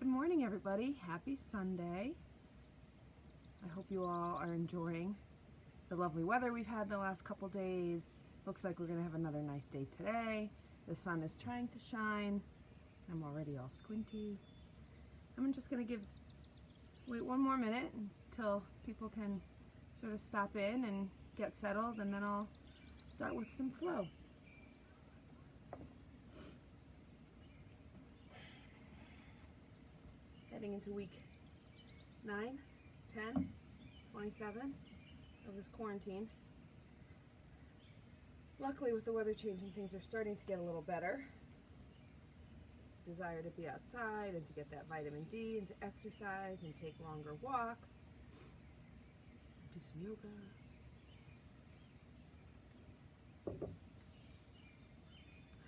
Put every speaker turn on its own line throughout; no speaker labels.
Good morning, everybody. Happy Sunday. I hope you all are enjoying the lovely weather we've had the last couple days. Looks like we're going to have another nice day today. The sun is trying to shine. I'm already all squinty. I'm just going to wait one more minute until people can sort of stop in and get settled, and then I'll start with some flow. Heading into week 9, 10, 27 of this quarantine. Luckily, with the weather changing, things are starting to get a little better. Desire to be outside and to get that vitamin D and to exercise and take longer walks. Do some yoga.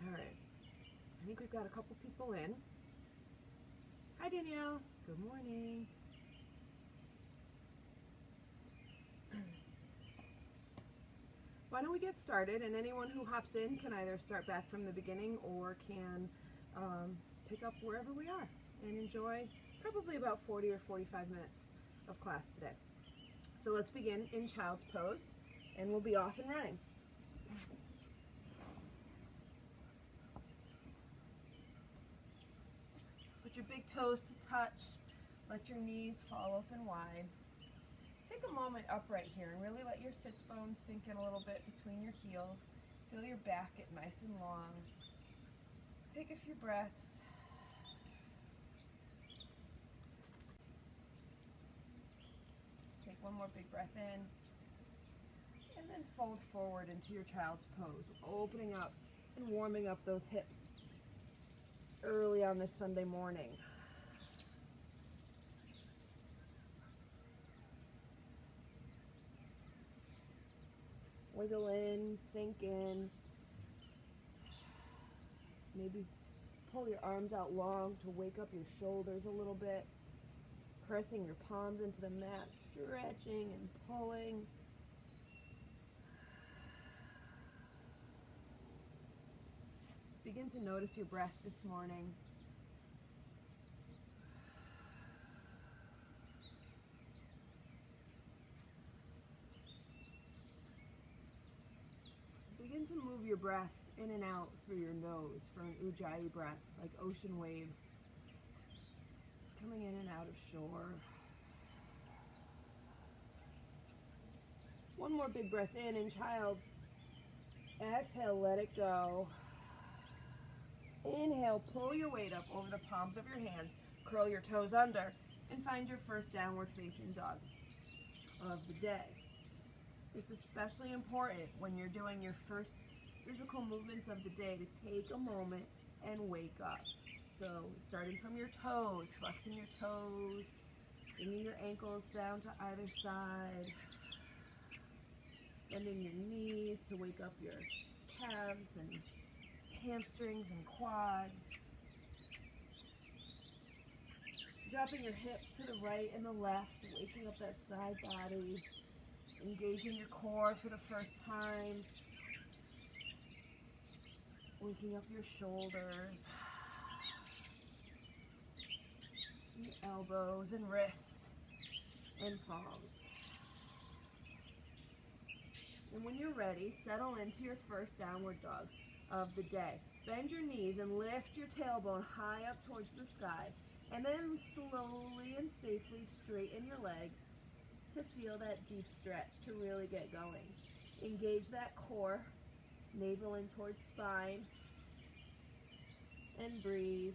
All right. I think we've got a couple people in. Hi, Danielle. Good morning. Why don't we get started, and anyone who hops in can either start back from the beginning or can pick up wherever we are and enjoy probably about 40 or 45 minutes of class today. So let's begin in child's pose, and we'll be off and running. Put your big toes to touch. Let your knees fall open wide. Take a moment upright here and really let your sits bones sink in a little bit between your heels. Feel your back get nice and long. Take a few breaths. Take one more big breath in. And then fold forward into your child's pose, opening up and warming up those hips early on this Sunday morning. Wiggle in, sink in. Maybe pull your arms out long to wake up your shoulders a little bit. Pressing your palms into the mat, stretching and pulling. Begin to notice your breath this morning. Begin to move your breath in and out through your nose for an ujjayi breath, like ocean waves coming in and out of shore. One more big breath in child's. Exhale, let it go. Inhale, pull your weight up over the palms of your hands, curl your toes under, and find your first downward facing dog of the day. It's especially important when you're doing your first physical movements of the day to take a moment and wake up. So starting from your toes, flexing your toes, bringing your ankles down to either side, bending your knees to wake up your calves and hamstrings and quads. Dropping your hips to the right and the left, waking up that side body. Engaging your core for the first time. Waking up your shoulders. Your elbows and wrists and palms. And when you're ready, settle into your first downward dog of the day. Bend your knees and lift your tailbone high up towards the sky. And then slowly and safely straighten your legs to feel that deep stretch, to really get going. Engage that core, navel in towards spine, and breathe.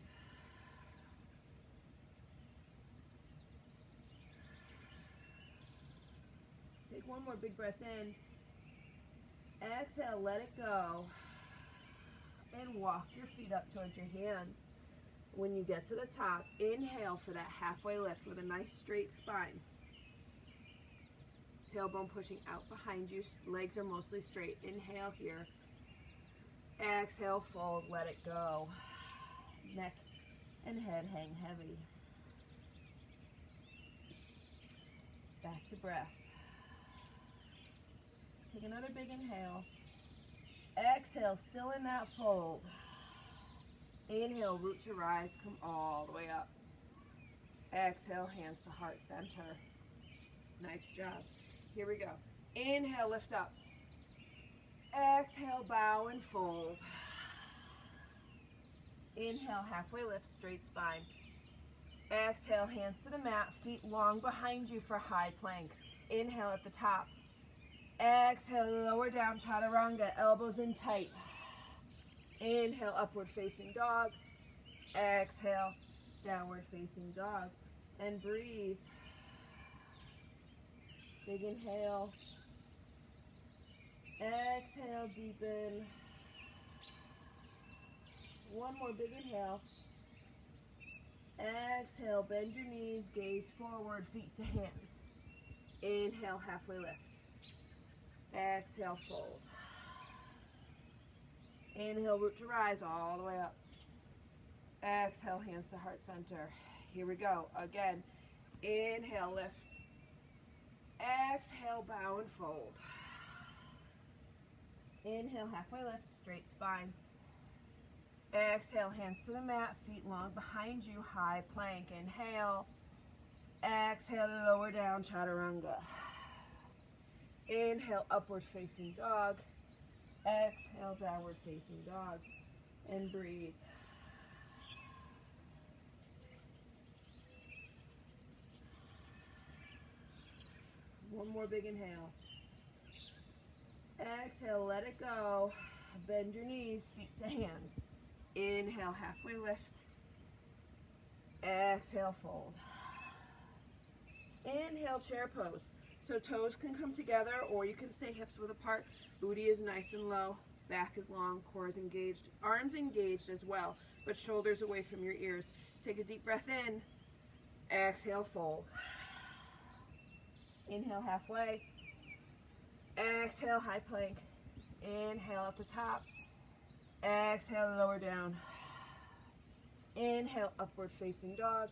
Take one more big breath in. Exhale, let it go. And walk your feet up towards your hands. When you get to the top, inhale for that halfway lift with a nice straight spine. Tailbone pushing out behind you. Legs are mostly straight. Inhale here. Exhale, fold, let it go. Neck and head hang heavy. Back to breath. Take another big inhale. Exhale, still in that fold. Inhale, root to rise, come all the way up. Exhale, hands to heart center. Nice job. Here we go. Inhale, lift up. Exhale, bow and fold. Inhale, halfway lift, straight spine. Exhale, hands to the mat, feet long behind you for high plank. Inhale at the top. Exhale, lower down, chaturanga, elbows in tight. Inhale, upward facing dog. Exhale, downward facing dog. And breathe. Big inhale. Exhale, deepen. One more big inhale. Exhale, bend your knees, gaze forward, feet to hands. Inhale, halfway lift. Exhale, fold. Inhale, root to rise all the way up. Exhale, hands to heart center. Here we go. Again, inhale, lift. Exhale, bow and fold. Inhale, halfway lift, straight spine. Exhale, hands to the mat, feet long behind you, high plank. Inhale. Exhale, lower down, chaturanga. Inhale, upward facing dog. Exhale, downward facing dog. And breathe. One more big inhale. Exhale, let it go. Bend your knees, feet to hands. Inhale, halfway lift. Exhale, fold. Inhale, chair pose. So toes can come together or you can stay hips width apart. Booty is nice and low. Back is long, core is engaged. Arms engaged as well, but shoulders away from your ears. Take a deep breath in. Exhale, fold. Inhale, halfway. Exhale, high plank. Inhale at the top. Exhale, lower down. Inhale, upward facing dog.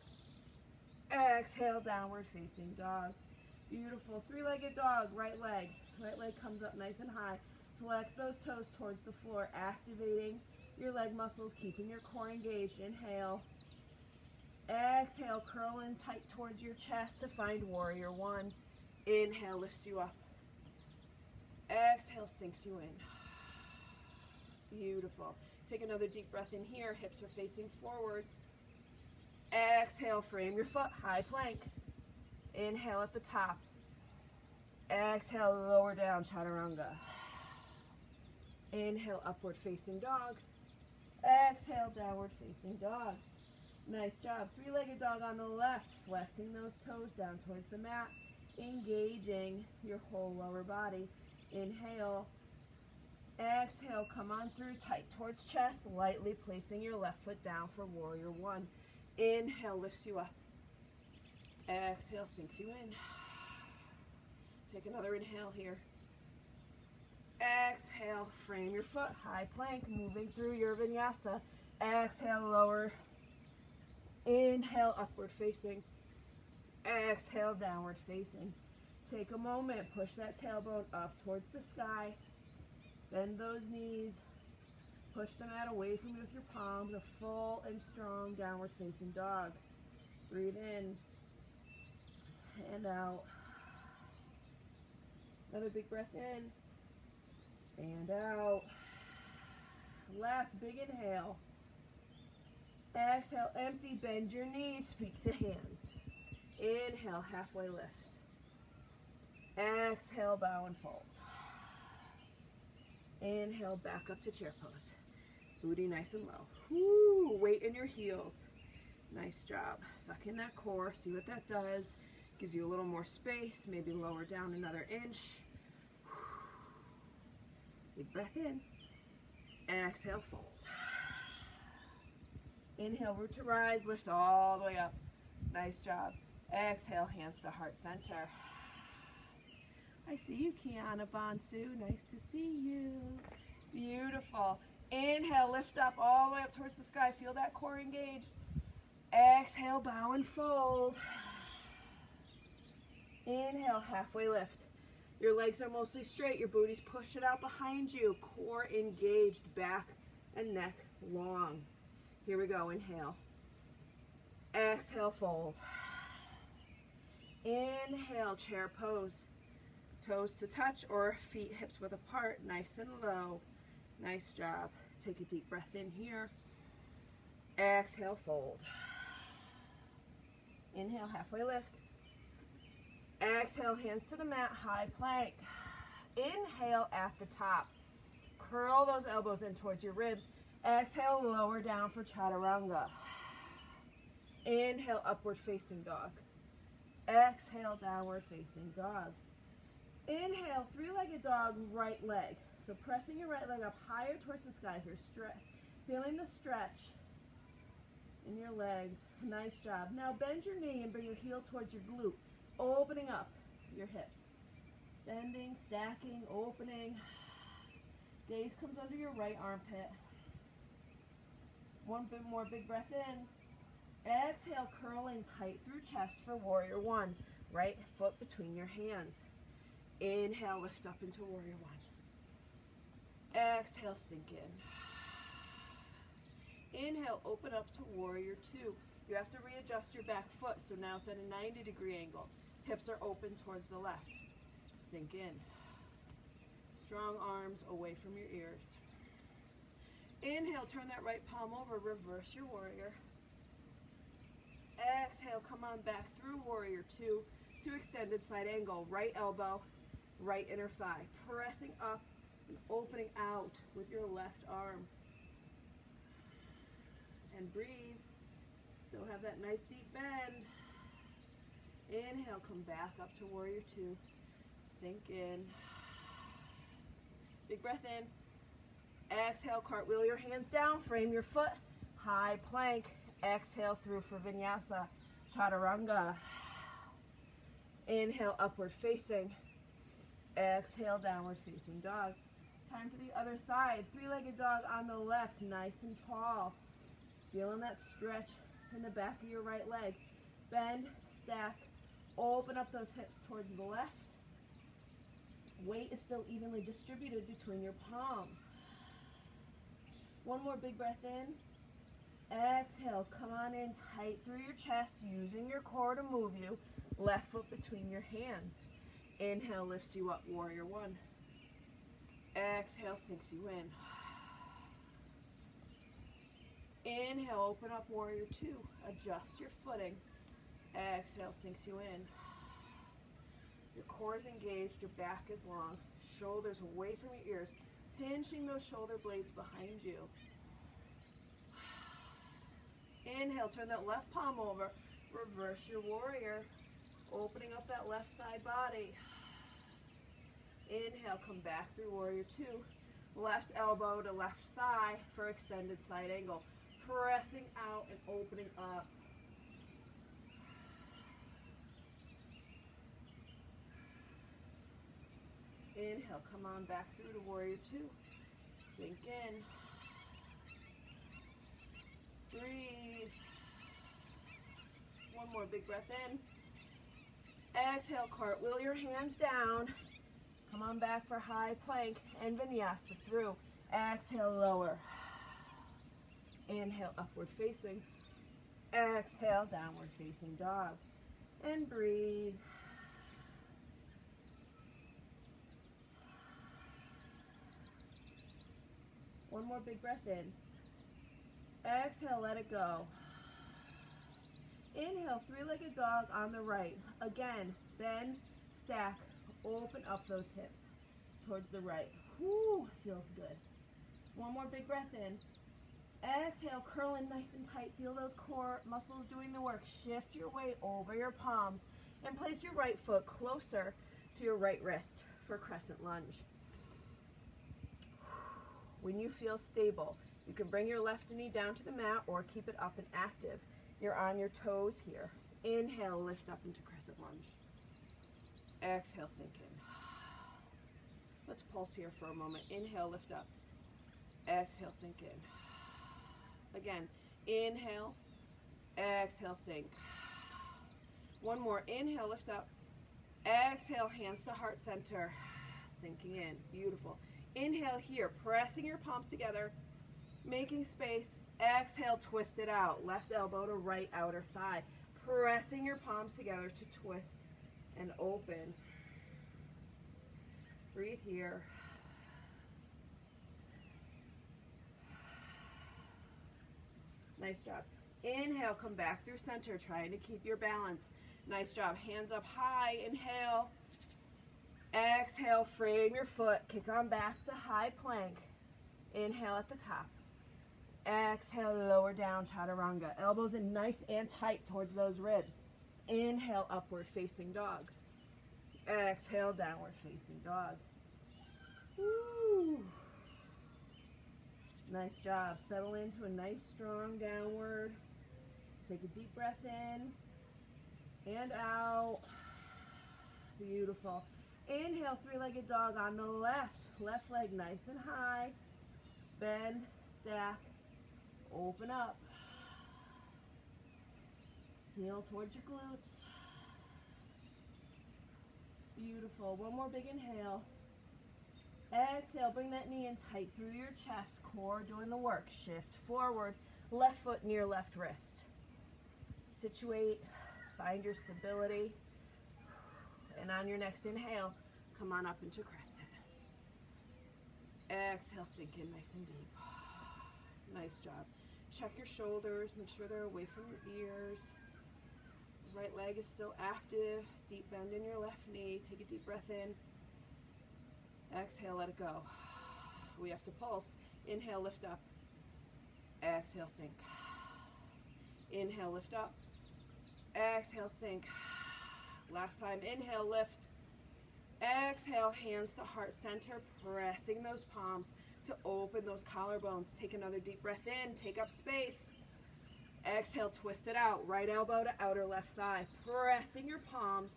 Exhale, downward facing dog. Beautiful. Three-legged dog, right leg. Right leg comes up nice and high. Flex those toes towards the floor, activating your leg muscles, keeping your core engaged. Inhale. Exhale, curl in tight towards your chest to find warrior one. Inhale, lifts you up. Exhale, sinks you in. Beautiful. Take another deep breath in here. Hips are facing forward. Exhale, frame your foot, high plank. Inhale at the top. Exhale, lower down, chaturanga. Inhale, upward facing dog. Exhale, downward facing dog. Nice job. Three-legged dog on the left, flexing those toes down towards the mat, engaging your whole lower body. Inhale. Exhale, come on through, tight towards chest, lightly placing your left foot down for warrior one. Inhale, lifts you up. Exhale, sinks you in. Take another inhale here. Exhale, frame your foot, high plank, moving through your vinyasa. Exhale, lower. Inhale, upward facing. Exhale, downward facing. Take a moment, push that tailbone up towards the sky. Bend those knees. Push the mat away from you with your palms. A full and strong downward facing dog. Breathe in and out. Another big breath in and out. Last big inhale. Exhale, empty, bend your knees, feet to hands. Inhale, halfway lift. Exhale, bow and fold. Inhale, back up to chair pose. Booty nice and low. Woo, weight in your heels. Nice job. Suck in that core, see what that does. Gives you a little more space, maybe lower down another inch. Big breath in. Exhale, fold. Inhale, root to rise, lift all the way up. Nice job. Exhale, hands to heart center. I see you, Kiana Bonsu. Nice to see you. Beautiful. Inhale, lift up all the way up towards the sky. Feel that core engaged. Exhale, bow and fold. Inhale, halfway lift. Your legs are mostly straight. Your booty's pushed it out behind you. Core engaged, back and neck long. Here we go. Inhale. Exhale, fold. Inhale, chair pose. Toes to touch or feet hips width apart, nice and low. Nice job. Take a deep breath in here. Exhale, fold. Inhale, halfway lift. Exhale, hands to the mat, high plank. Inhale at the top. Curl those elbows in towards your ribs. Exhale, lower down for chaturanga. Inhale, upward facing dog. Exhale, downward facing dog. Inhale, three-legged dog, right leg. So pressing your right leg up higher towards the sky here. Feeling the stretch in your legs. Nice job. Now bend your knee and bring your heel towards your glute. Opening up your hips. Bending, stacking, opening. Gaze comes under your right armpit. One bit more big breath in. Exhale, curling tight through chest for warrior one. Right foot between your hands. Inhale, lift up into warrior one. Exhale, sink in. Inhale, open up to warrior two. You have to readjust your back foot, so now it's at a 90-degree angle. Hips are open towards the left. Sink in. Strong arms away from your ears. Inhale, turn that right palm over, reverse your warrior. Exhale, come on back through warrior two to extended side angle. Right elbow, right inner thigh. Pressing up and opening out with your left arm. And breathe. Still have that nice deep bend. Inhale, come back up to warrior two. Sink in. Big breath in. Exhale, cartwheel your hands down, frame your foot, high plank. Exhale through for vinyasa, chaturanga. Inhale, upward facing. Exhale, downward facing dog. Time for the other side. Three-legged dog on the left, nice and tall. Feeling that stretch in the back of your right leg. Bend, stack, open up those hips towards the left. Weight is still evenly distributed between your palms. One more big breath in. Exhale, come on in tight through your chest, using your core to move you. Left foot between your hands. Inhale, lifts you up, warrior one. Exhale, sinks you in. Inhale, open up, warrior two. Adjust your footing. Exhale, sinks you in. Your core is engaged, your back is long. Shoulders away from your ears, pinching those shoulder blades behind you. Inhale, turn that left palm over. Reverse your warrior. Opening up that left side body. Inhale, come back through warrior two. Left elbow to left thigh for extended side angle. Pressing out and opening up. Inhale, come on back through to warrior two. Sink in. Breathe. One more big breath in. Exhale, cartwheel your hands down. Come on back for high plank and vinyasa through. Exhale, lower. Inhale, upward facing. Exhale, downward facing dog. And breathe. One more big breath in. Exhale, let it go. Inhale, three-legged dog on the right. Again, bend, stack, open up those hips towards the right. Whoo, feels good. One more big breath in. Exhale, curl in nice and tight. Feel those core muscles doing the work. Shift your weight over your palms and place your right foot closer to your right wrist for crescent lunge. When you feel stable, you can bring your left knee down to the mat or keep it up and active. You're on your toes here. Inhale, lift up into crescent lunge. Exhale, sink in. Let's pulse here for a moment. Inhale, lift up. Exhale, sink in. Again, inhale, exhale, sink. One more. Inhale, lift up. Exhale, hands to heart center. Sinking in. Beautiful. Inhale here, pressing your palms together, making space. Exhale, twist it out. Left elbow to right outer thigh. Pressing your palms together to twist and open. Breathe here. Nice job. Inhale, come back through center, trying to keep your balance. Nice job. Hands up high. Inhale. Exhale, frame your foot. Kick on back to high plank. Inhale at the top. Exhale, lower down, chaturanga. Elbows in nice and tight towards those ribs. Inhale, upward facing dog. Exhale, downward facing dog. Woo. Nice job. Settle into a nice, strong downward. Take a deep breath in and out. Beautiful. Inhale, three-legged dog on the left. Left leg nice and high. Bend, stack, open up. Heel towards your glutes. Beautiful. One more big inhale. Exhale, bring that knee in tight through your chest. Core doing the work. Shift forward. Left foot near left wrist. Situate. Find your stability. And on your next inhale, come on up into crescent. Exhale, sink in nice and deep. Nice job. Check your shoulders. Make sure they're away from your ears. Right leg is still active. Deep bend in your left knee. Take a deep breath in. Exhale, let it go. We have to pulse. Inhale, lift up. Exhale, sink. Inhale, lift up. Exhale, sink. Last time, inhale, lift. Exhale, hands to heart center, pressing those palms to open those collarbones. Take another deep breath in, take up space. Exhale, twist it out. Right elbow to outer left thigh. Pressing your palms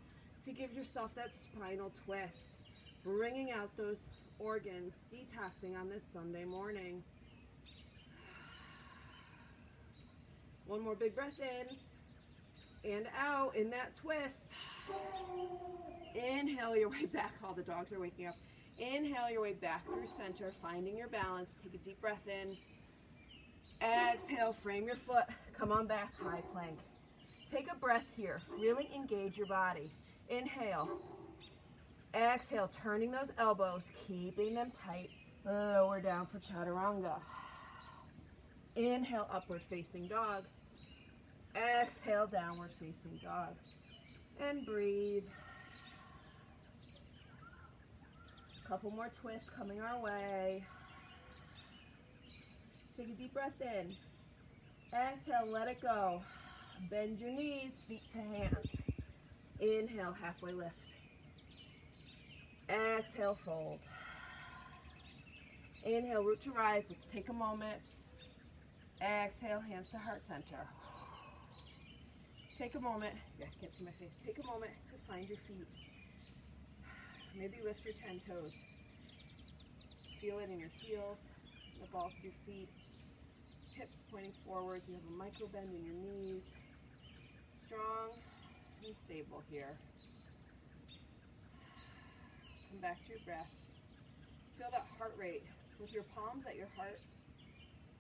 to give yourself that spinal twist. Bringing out those organs, detoxing on this Sunday morning. One more big breath in and out in that twist. Inhale your way back. All the dogs are waking up. Inhale your way back through center, finding your balance. Take a deep breath in. Exhale, frame your foot. Come on back, high plank. Take a breath here. Really engage your body. Inhale. Exhale, turning those elbows, keeping them tight. Lower down for chaturanga. Inhale, upward facing dog. Exhale, downward facing dog. And breathe. Couple more twists coming our way. Take a deep breath in. Exhale, let it go. Bend your knees, feet to hands. Inhale, halfway lift. Exhale, fold. Inhale, root to rise. Let's take a moment. Exhale, hands to heart center. Take a moment. You guys can't see my face. Take a moment to find your feet. Maybe lift your 10 toes. Feel it in your heels, the balls of your feet. Hips pointing forwards. You have a micro bend in your knees. Strong and stable here. Come back to your breath. Feel that heart rate. With your palms at your heart,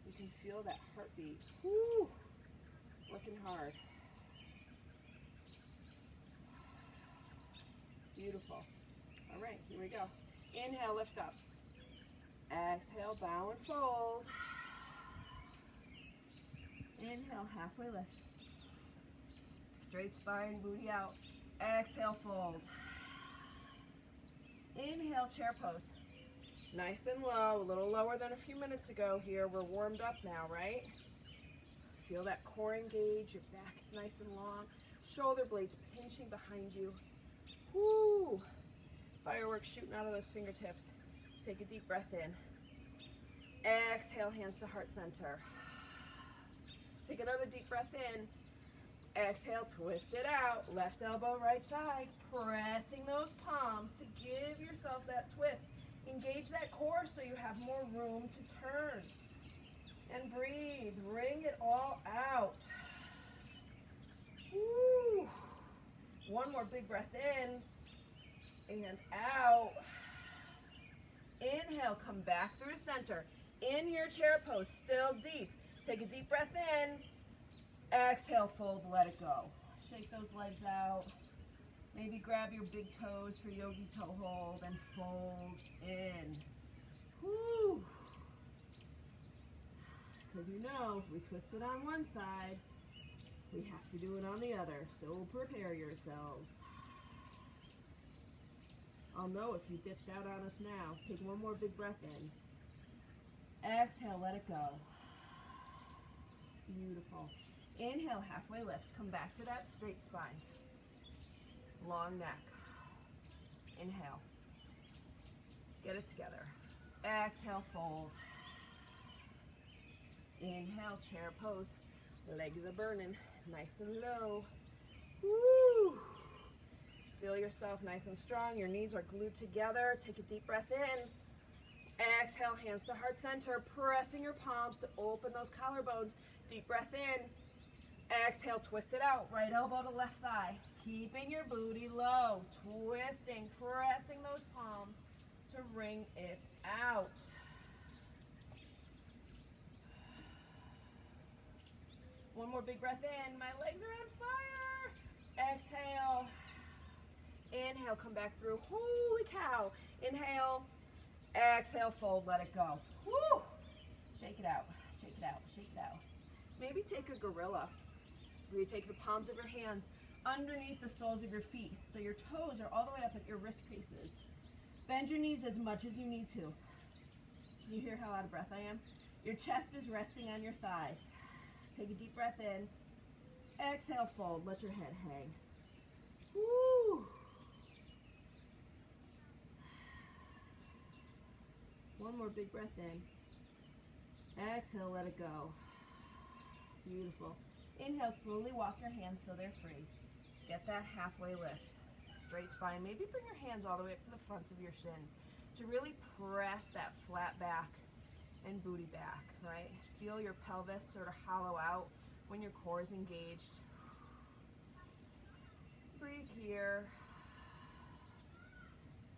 you can feel that heartbeat. Woo! Working hard. Beautiful. All right, here we go. Inhale, lift up. Exhale, bow and fold. Inhale, halfway lift. Straight spine, booty out. Exhale, fold. Inhale, chair pose. Nice and low, a little lower than a few minutes ago here. We're warmed up now, right? Feel that core engage. Your back is nice and long. Shoulder blades pinching behind you. Woo! Fireworks shooting out of those fingertips. Take a deep breath in. Exhale, hands to heart center. Take another deep breath in. Exhale, twist it out. Left elbow, right thigh. Pressing those palms to give yourself that twist. Engage that core so you have more room to turn. And breathe. Wring it all out. Woo! One more big breath in and out. Inhale, come back through center. In your chair pose, still deep. Take a deep breath in. Exhale, fold, let it go. Shake those legs out. Maybe grab your big toes for yogi toe hold and fold in. Woo! Because you know, if we twist it on one side, we have to do it on the other. So prepare yourselves. I'll know if you ditched out on us now. Take one more big breath in. Exhale, let it go. Beautiful. Inhale, halfway lift. Come back to that straight spine. Long neck. Inhale. Get it together. Exhale, fold. Inhale, chair pose. Legs are burning. Nice and low. Woo! Feel yourself nice and strong. Your knees are glued together. Take a deep breath in. Exhale, hands to heart center. Pressing your palms to open those collarbones. Deep breath in. Exhale, twist it out. Right elbow to left thigh. Keeping your booty low. Twisting, pressing those palms to wring it out. One more big breath in. My legs are on fire. Exhale. Inhale, come back through. Holy cow. Inhale. Exhale, fold, let it go. Woo! Shake it out, shake it out, shake it out. Maybe take a gorilla, where you take the palms of your hands underneath the soles of your feet, so your toes are all the way up at your wrist creases. Bend your knees as much as you need to. You hear how out of breath I am? Your chest is resting on your thighs. Take a deep breath in. Exhale, fold, let your head hang. Woo! One more big breath in. Exhale, let it go. Beautiful. Inhale, slowly walk your hands so they're free. Get that halfway lift. Straight spine. Maybe bring your hands all the way up to the fronts of your shins to really press that flat back and booty back, right? Feel your pelvis sort of hollow out when your core is engaged. Breathe here.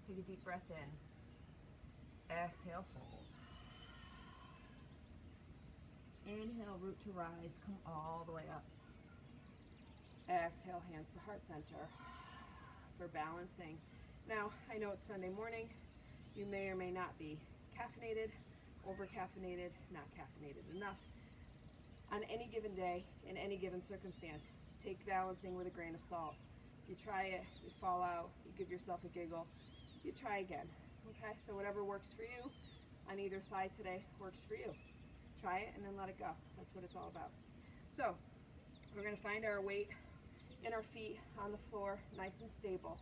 Take a deep breath in. Exhale, fold. Inhale, root to rise. Come all the way up. Exhale, hands to heart center for balancing. Now, I know it's Sunday morning. You may or may not be caffeinated, over-caffeinated, not caffeinated enough. On any given day, in any given circumstance, take balancing with a grain of salt. You try it, you fall out, you give yourself a giggle, you try again. Okay, so whatever works for you on either side today works for you. Try it and then let it go. That's what it's all about. So we're going to find our weight in our feet on the floor, nice and stable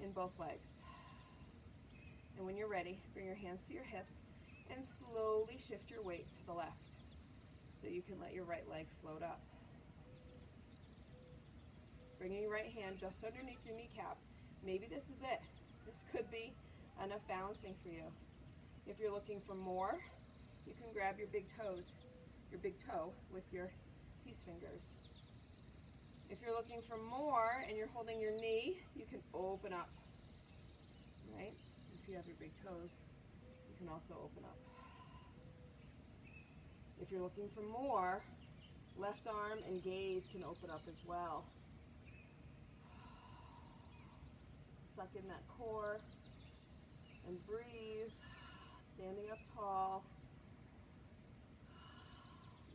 in both legs. And when you're ready, bring your hands to your hips and slowly shift your weight to the left so you can let your right leg float up. Bringing your right hand just underneath your kneecap. Maybe this is it. This could be enough balancing for you. If you're looking for more, you can grab your big toes, your big toe with your peace fingers. If you're looking for more and you're holding your knee, you can open up, right? If you have your big toes, you can also open up. If you're looking for more, left arm and gaze can open up as well. Suck in that core and breathe, standing up tall.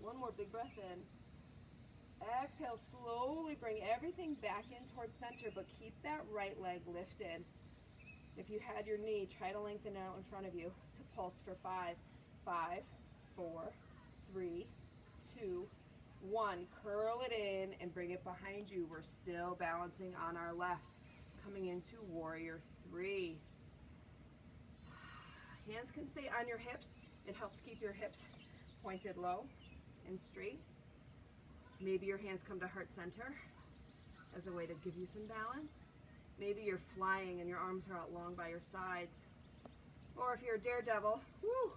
One more big breath in. Exhale, slowly bring everything back in towards center, but keep that right leg lifted. If you had your knee, try to lengthen it out in front of you to pulse for 5. 5, 4, 3, 2, 1. Curl it in and bring it behind you. We're still balancing on our left. Coming into warrior 3. Hands can stay on your hips. It helps keep your hips pointed low and straight. Maybe your hands come to heart center as a way to give you some balance. Maybe you're flying and your arms are out long by your sides. Or if you're a daredevil, woo!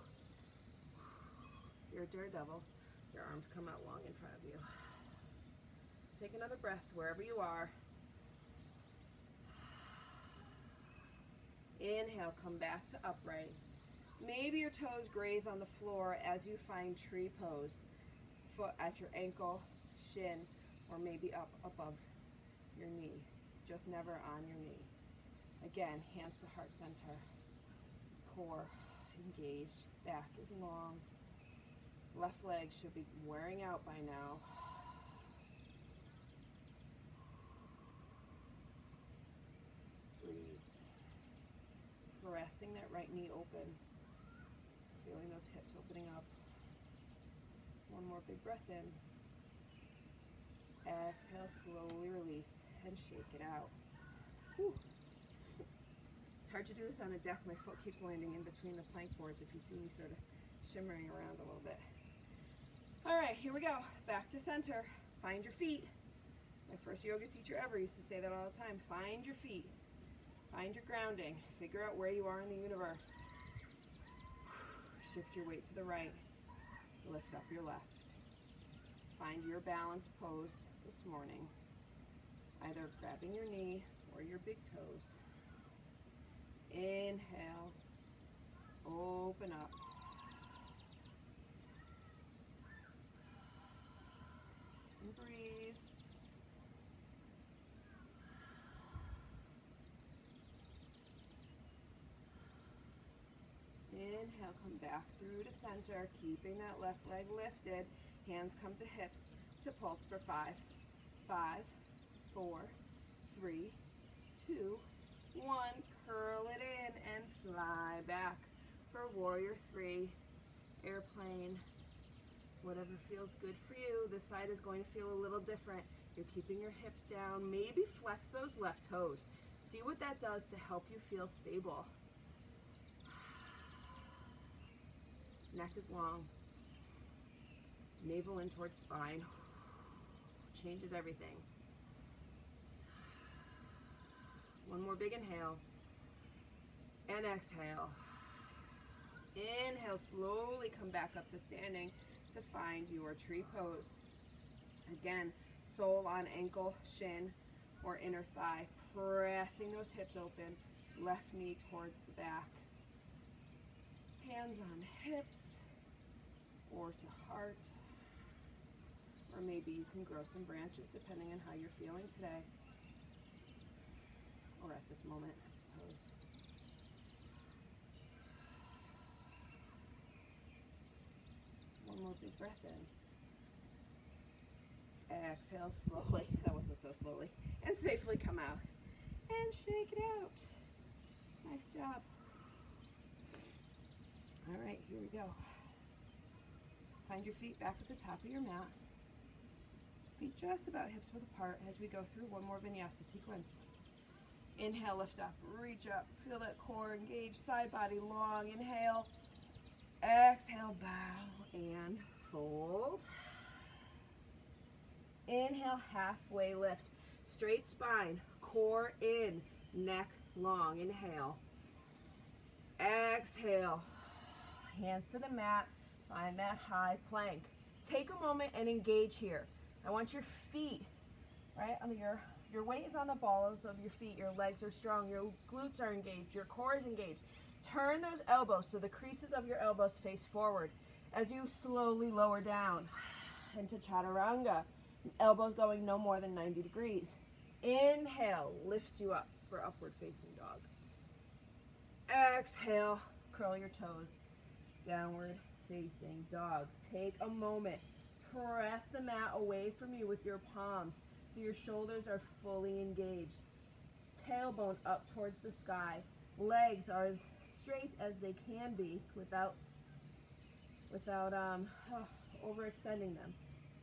If you're a daredevil, your arms come out long in front of you. Take another breath wherever you are. Inhale, come back to upright. Maybe your toes graze on the floor as you find tree pose. Foot at your ankle, shin, or maybe up above your knee. just never on your knee. Again, hands to heart center. Core engaged. Back is long. Left leg should be wearing out by now. Breathe. Pressing that right knee open. Feeling those hips opening up. One more big breath in. Exhale, slowly release and shake it out. Whew. It's hard to do this on a deck. My foot keeps landing in between the plank boards if you see me sort of shimmering around a little bit. All right, here we go. Back to center. Find your feet. My first yoga teacher ever used to say that all the time. Find your feet. Find your grounding. Figure out where you are in the universe. Shift your weight to the right. Lift up your left. Find your balance pose this morning. Either grabbing your knee or your big toes. Inhale. Open up. And breathe. Inhale, come back through to center, keeping that left leg lifted. Hands come to hips to pulse for 5. 5, 4, 3, 2, 1. Curl it in and fly back for warrior 3. Airplane. Whatever feels good for you. This side is going to feel a little different. You're keeping your hips down. Maybe flex those left toes. See what that does to help you feel stable. Neck is long. Navel in towards spine. Changes everything. One more big inhale. And exhale. Inhale, slowly come back up to standing to find your tree pose. Again, sole on ankle, shin, or inner thigh. Pressing those hips open. Left knee towards the back. Hands on hips or to heart. Or maybe you can grow some branches depending on how you're feeling today. Or at this moment, I suppose. One more big breath in. Exhale slowly. That wasn't so slowly. And safely come out. And shake it out. Nice job. All right, here we go. Find your feet back at the top of your mat. Feet just about hips width apart as we go through one more vinyasa sequence. Inhale, lift up, reach up, feel that core engage, side body long. Inhale, exhale, bow and fold. Inhale, halfway lift, straight spine, core in, neck long. Inhale, exhale, hands to the mat, find that high plank. Take a moment and engage here. I want your feet, right, on your weight is on the balls of your feet. Your legs are strong. Your glutes are engaged. Your core is engaged. Turn those elbows so the creases of your elbows face forward as you slowly lower down into chaturanga. Elbows going no more than 90 degrees. Inhale, lifts you up for upward facing dog. Exhale, curl your toes. Downward facing dog. Take a moment. Press the mat away from you with your palms so your shoulders are fully engaged. Tailbone up towards the sky. Legs are as straight as they can be without overextending them.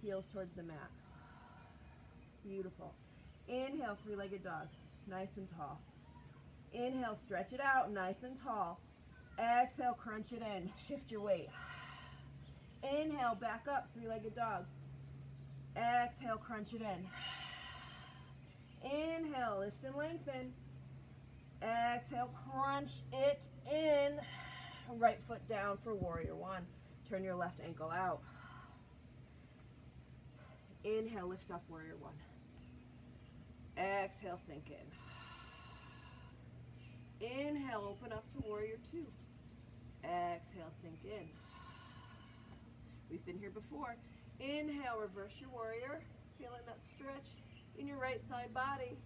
Heels towards the mat. Beautiful. Inhale, three-legged dog. Nice and tall. Inhale, stretch it out, nice and tall. Exhale, crunch it in. Shift your weight. Inhale, back up, three-legged dog. Exhale, crunch it in. Inhale, lift and lengthen. Exhale, crunch it in. Right foot down for warrior 1. Turn your left ankle out. Inhale, lift up, warrior 1. Exhale, sink in. Inhale, open up to warrior 2. Exhale, sink in. We've been here before. Inhale, reverse your warrior. Feeling that stretch in your right side body.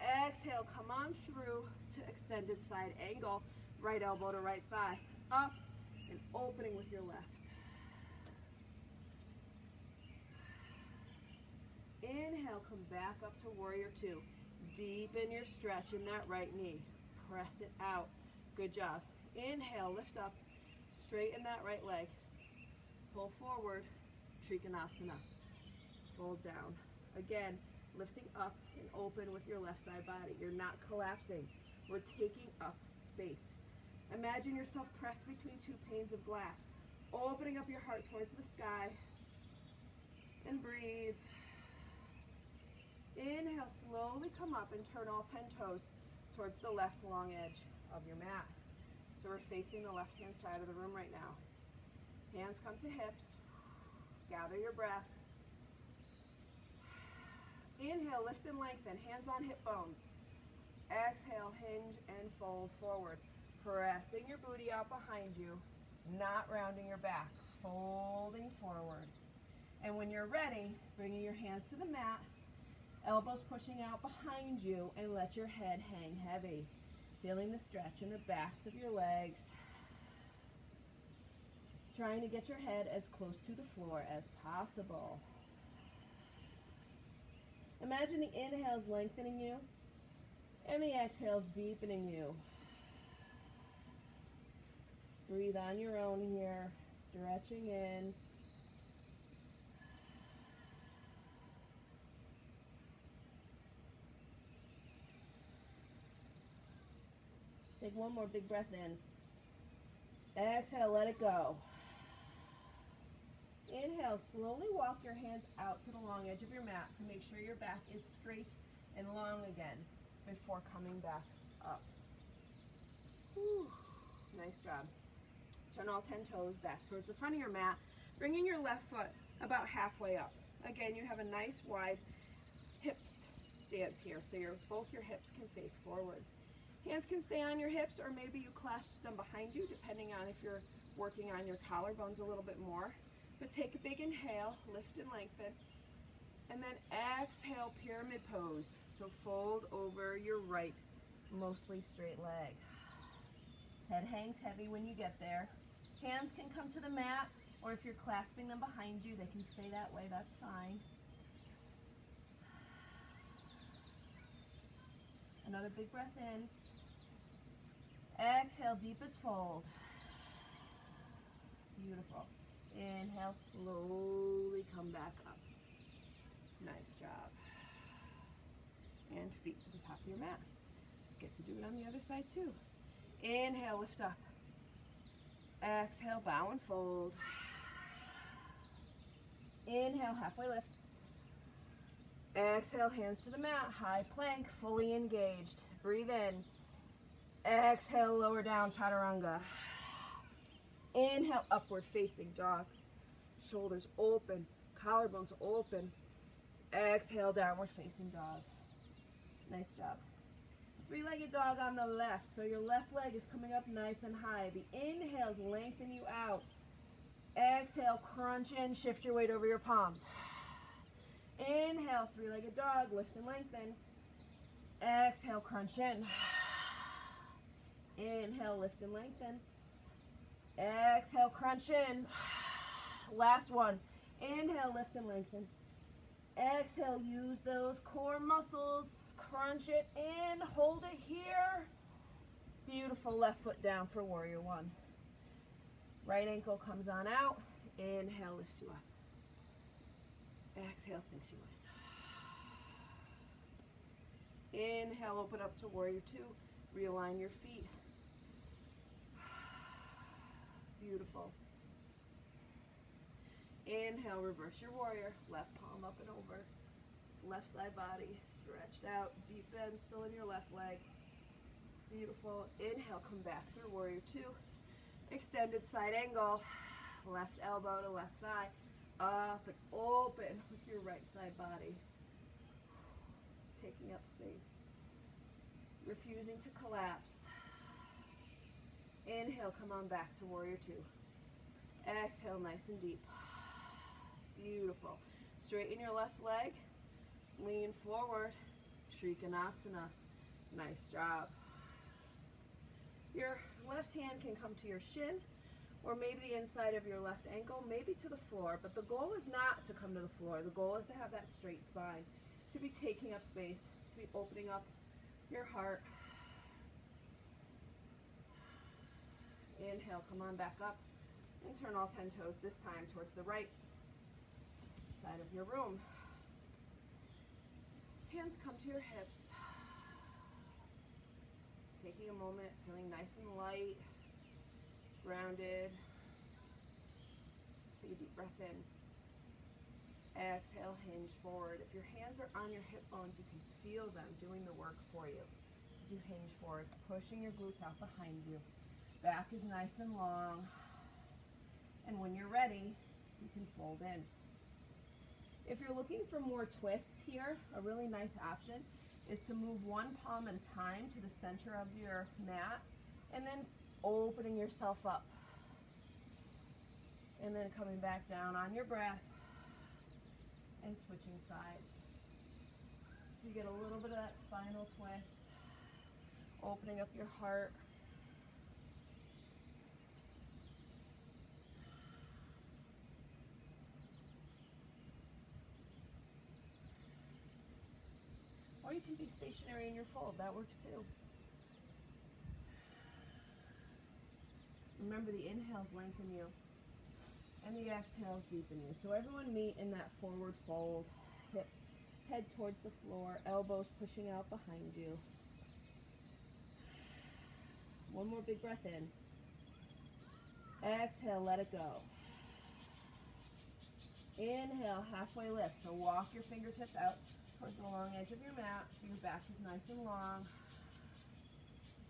Exhale, come on through to extended side angle. Right elbow to right thigh. Up and opening with your left. Inhale, come back up to warrior two. Deepen your stretch in that right knee. Press it out. Good job. Inhale, lift up. Straighten that right leg. Pull forward. Trikonasana. Fold down. Again, lifting up and open with your left side body. You're not collapsing. We're taking up space. Imagine yourself pressed between two panes of glass. Opening up your heart towards the sky. And breathe. Inhale, slowly come up and turn all 10 toes towards the left long edge of your mat. So we're facing the left-hand side of the room right now. Hands come to hips. Gather your breath. Inhale, lift and lengthen. Hands on hip bones. Exhale, hinge and fold forward. Pressing your booty out behind you, not rounding your back. Folding forward. And when you're ready, bringing your hands to the mat, elbows pushing out behind you, and let your head hang heavy. Feeling the stretch in the backs of your legs. Trying to get your head as close to the floor as possible. Imagine the inhales lengthening you, and the exhales deepening you. Breathe on your own here, stretching in. Take one more big breath in. Exhale, let it go. Inhale, slowly walk your hands out to the long edge of your mat to make sure your back is straight and long again before coming back up. Whew. Nice job. Turn all 10 toes back towards the front of your mat, bringing your left foot about halfway up. Again, you have a nice wide hips stance here, so both your hips can face forward. Hands can stay on your hips, or maybe you clasp them behind you, depending on if you're working on your collarbones a little bit more. But take a big inhale, lift and lengthen, and then exhale, pyramid pose. So fold over your right, mostly straight leg. Head hangs heavy when you get there. Hands can come to the mat, or if you're clasping them behind you, they can stay that way, that's fine. Another big breath in. Exhale, deepest fold. Beautiful. Inhale, slowly come back up. Nice job. And feet to the top of your mat. Get to do it on the other side too. Inhale, lift up. Exhale, bow and fold. Inhale, halfway lift. Exhale, hands to the mat, high plank, fully engaged. Breathe in. Exhale, lower down, chaturanga. Inhale, upward facing dog. Shoulders open, collarbones open. Exhale, downward facing dog. Nice job. Three-legged dog on the left. So your left leg is coming up nice and high. The inhales lengthen you out. Exhale, crunch in, shift your weight over your palms. Inhale, three-legged dog, lift and lengthen. Exhale, crunch in. Inhale, lift and lengthen. Exhale, crunch in. Last one. Inhale, lift and lengthen. Exhale, use those core muscles. Crunch it in. Hold it here. Beautiful. Left foot down for warrior one. Right ankle comes on out. Inhale, lifts you up. Exhale, sinks you in. Inhale, open up to warrior two. Realign your feet. Beautiful. Inhale, reverse your warrior. Left palm up and over. Left side body stretched out. Deep bend still in your left leg. Beautiful. Inhale, come back through warrior two. Extended side angle. Left elbow to left thigh. Up and open with your right side body. Taking up space. Refusing to collapse. Inhale, come on back to warrior two. Exhale, nice and deep. Beautiful. Straighten your left leg. Lean forward. Trikonasana. Nice job. Your left hand can come to your shin, or maybe the inside of your left ankle, maybe to the floor, but the goal is not to come to the floor. The goal is to have that straight spine, to be taking up space, to be opening up your heart. Inhale, come on back up, and turn all 10 toes, this time towards the right side of your room. Hands come to your hips. Taking a moment, feeling nice and light, grounded. Take a deep breath in. Exhale, hinge forward. If your hands are on your hip bones, you can feel them doing the work for you. As you hinge forward, pushing your glutes out behind you. Back is nice and long. And when you're ready, you can fold in. If you're looking for more twists here, a really nice option is to move one palm at a time to the center of your mat, and then opening yourself up. And then coming back down on your breath and switching sides. So you get a little bit of that spinal twist, opening up your heart. Or you can be stationary in your fold, that works too. Remember, the inhales lengthen you and the exhales deepen you. So everyone meet in that forward fold, hip, head towards the floor, elbows pushing out behind you. One more big breath in. Exhale, let it go. Inhale, halfway lift. So walk your fingertips out towards the long edge of your mat so your back is nice and long.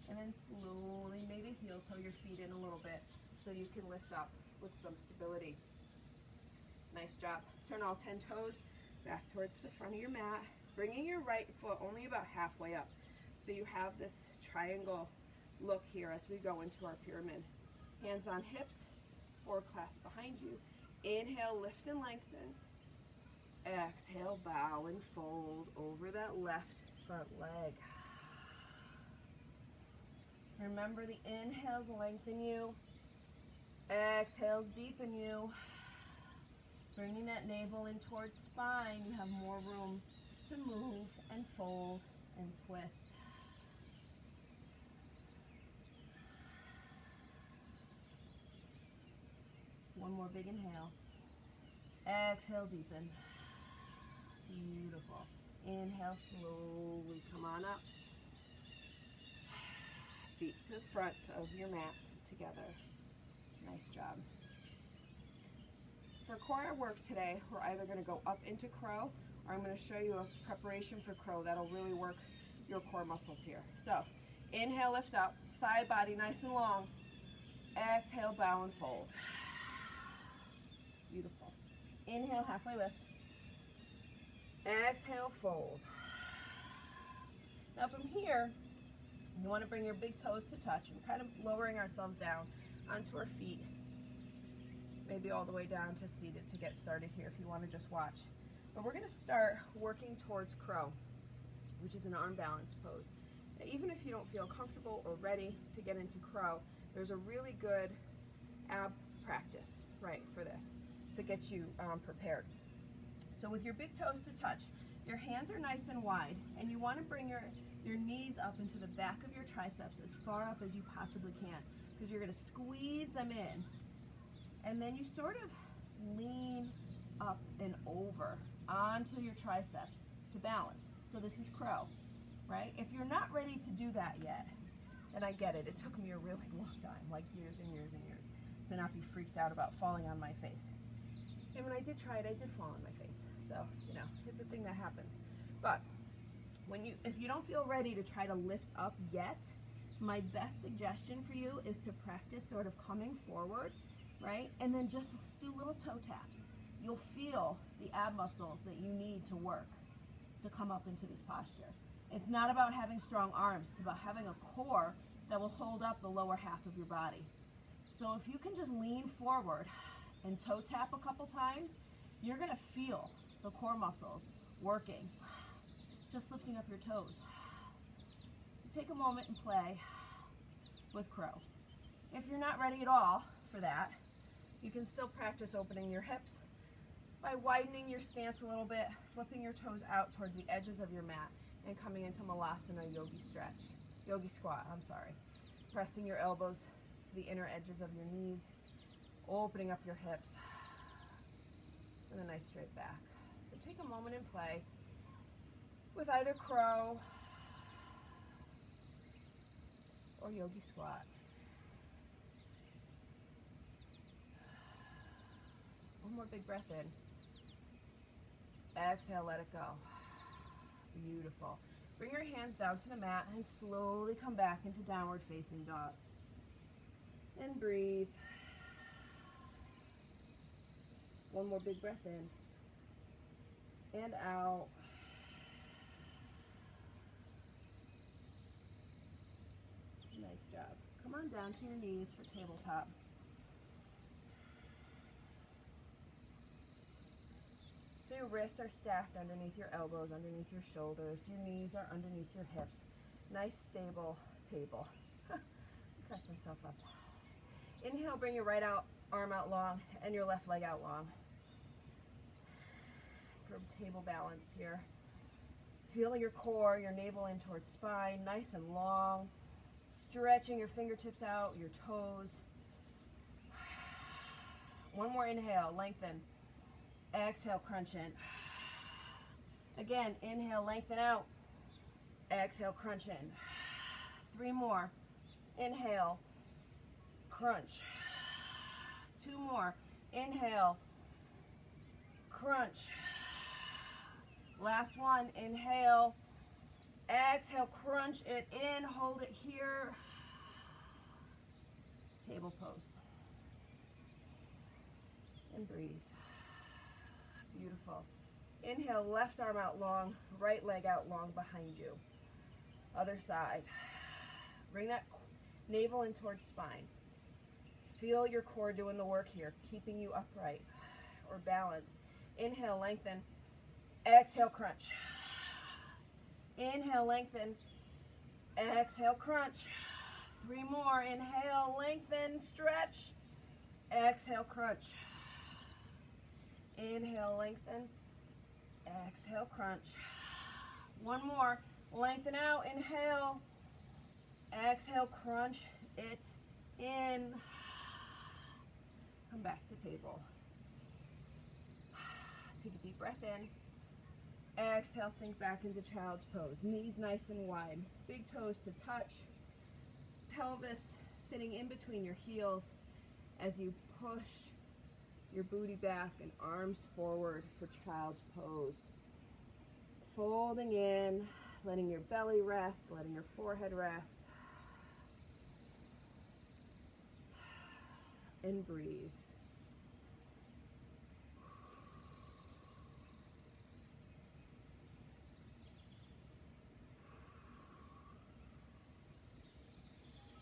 And then slowly, maybe heel toe your feet in a little bit so you can lift up with some stability. Nice job. Turn all 10 toes back towards the front of your mat, bringing your right foot only about halfway up. So you have this triangle look here as we go into our pyramid. Hands on hips or clasp behind you. Inhale, lift and lengthen. Exhale, bow and fold over that left front leg. Remember, the inhales lengthen you. Exhales deepen you. Bringing that navel in towards spine, you have more room to move and fold and twist. One more big inhale. Exhale, deepen. Beautiful. Inhale, slowly come on up. Feet to the front of your mat together. Nice job. For core work today, we're either going to go up into crow, or I'm going to show you a preparation for crow that'll really work your core muscles here. So, inhale, lift up, side body nice and long. Exhale, bow and fold. Beautiful. Inhale, halfway lift. Exhale, fold. Now from here, you want to bring your big toes to touch. We're kind of lowering ourselves down onto our feet. Maybe all the way down to seated to get started here if you want to just watch. But we're going to start working towards crow, which is an arm balance pose. Now, even if you don't feel comfortable or ready to get into crow, there's a really good ab practice, right, for this to get you prepared. So with your big toes to touch, your hands are nice and wide, and you want to bring your knees up into the back of your triceps as far up as you possibly can, because you're going to squeeze them in, and then you sort of lean up and over onto your triceps to balance. So this is crow, right? If you're not ready to do that yet, and I get it, it took me a really long time, like years and years and years, to not be freaked out about falling on my face. And when I did try it, I did fall on my face. So, you know, it's a thing that happens. But if you don't feel ready to try to lift up yet, my best suggestion for you is to practice sort of coming forward, right? And then just do little toe taps. You'll feel the ab muscles that you need to work to come up into this posture. It's not about having strong arms, it's about having a core that will hold up the lower half of your body. So if you can just lean forward and toe tap a couple times, you're gonna feel the core muscles working just lifting up your toes. So take a moment and play with crow. If you're not ready at all for that, you can still practice opening your hips by widening your stance a little bit, flipping your toes out towards the edges of your mat, and coming into Malasana Yogi Squat, Pressing your elbows to the inner edges of your knees, opening up your hips, and a nice straight back. So take a moment and play with either crow or Yogi Squat. One more big breath in. Exhale, let it go. Beautiful. Bring your hands down to the mat and slowly come back into downward facing dog. And breathe. One more big breath in. And out. Nice job. Come on down to your knees for tabletop. So your wrists are stacked underneath your elbows, underneath your shoulders. Your knees are underneath your hips. Nice stable table. Crack myself up. Inhale, bring your right arm out long and your left leg out long. For table balance here. Feel your core, your navel in towards spine, nice and long. Stretching your fingertips out, your toes. One more inhale, lengthen. Exhale, crunch in. Again, inhale, lengthen out. Exhale, crunch in. 3 more. Inhale, crunch. 2 more. Inhale, crunch. Last one, inhale. Exhale, crunch it in, hold it here. Table pose. And breathe. Beautiful. Inhale, left arm out long, right leg out long behind you. Other side. Bring that navel in towards spine. Feel your core doing the work here, keeping you upright or balanced. Inhale, lengthen. Exhale, crunch. Inhale, lengthen. Exhale, crunch. 3 more. Inhale, lengthen, stretch. Exhale, crunch. Inhale, lengthen. Exhale, crunch. 1 more. Lengthen out. Inhale. Exhale, crunch it in. Come back to table. Take a deep breath in. Exhale, sink back into child's pose. Knees nice and wide. Big toes to touch. Pelvis sitting in between your heels as you push your booty back and arms forward for child's pose. Folding in, letting your belly rest, letting your forehead rest. And breathe.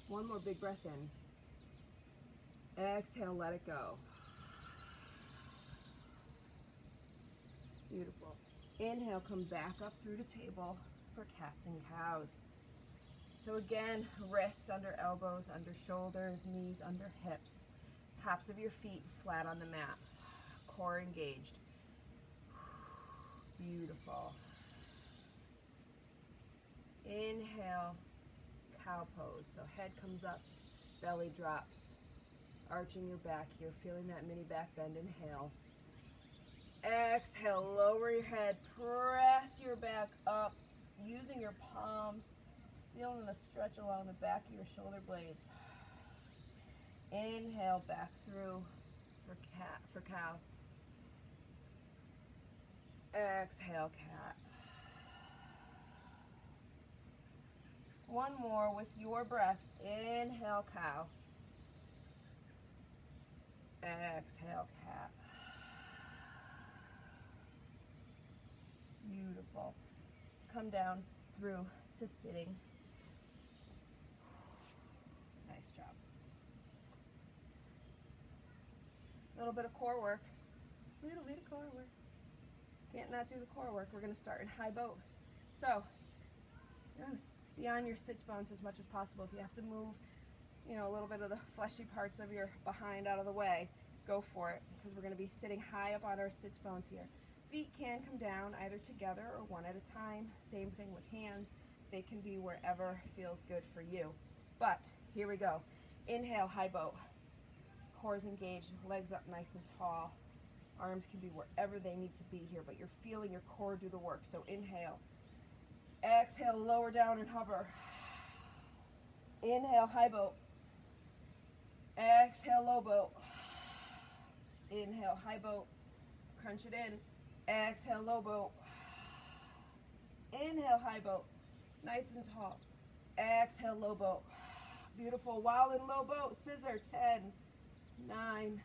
One more big breath in. Exhale, let it go. Beautiful. Inhale, come back up through the table for cats and cows. So again, wrists under elbows, under shoulders, knees under hips. Tops of your feet flat on the mat. Core engaged. Beautiful. Inhale, cow pose. So head comes up, belly drops. Arching your back here, feeling that mini back bend. Inhale. Exhale, lower your head, press your back up, using your palms, feeling the stretch along the back of your shoulder blades. Inhale, back through for cow. Exhale, cat. One more with your breath. Inhale, cow. Exhale, cat. Beautiful. Come down through to sitting. Nice job. A little bit of core work. Little bit of core work. Can't not do the core work. We're going to start in high boat. So you're going to be on your sits bones as much as possible. If you have to move, you know, a little bit of the fleshy parts of your behind out of the way, go for it, because we're going to be sitting high up on our sits bones here. Feet can come down either together or one at a time. Same thing with hands. They can be wherever feels good for you. But here we go. Inhale, high boat. Core is engaged, legs up nice and tall. Arms can be wherever they need to be here, but you're feeling your core do the work. So inhale. Exhale, lower down and hover. Inhale, high boat. Exhale, low boat. Inhale, high boat. Crunch it in. Exhale, low boat. Inhale, high boat. Nice and tall. Exhale, low boat. Beautiful. While in low boat, scissor. 10, 9,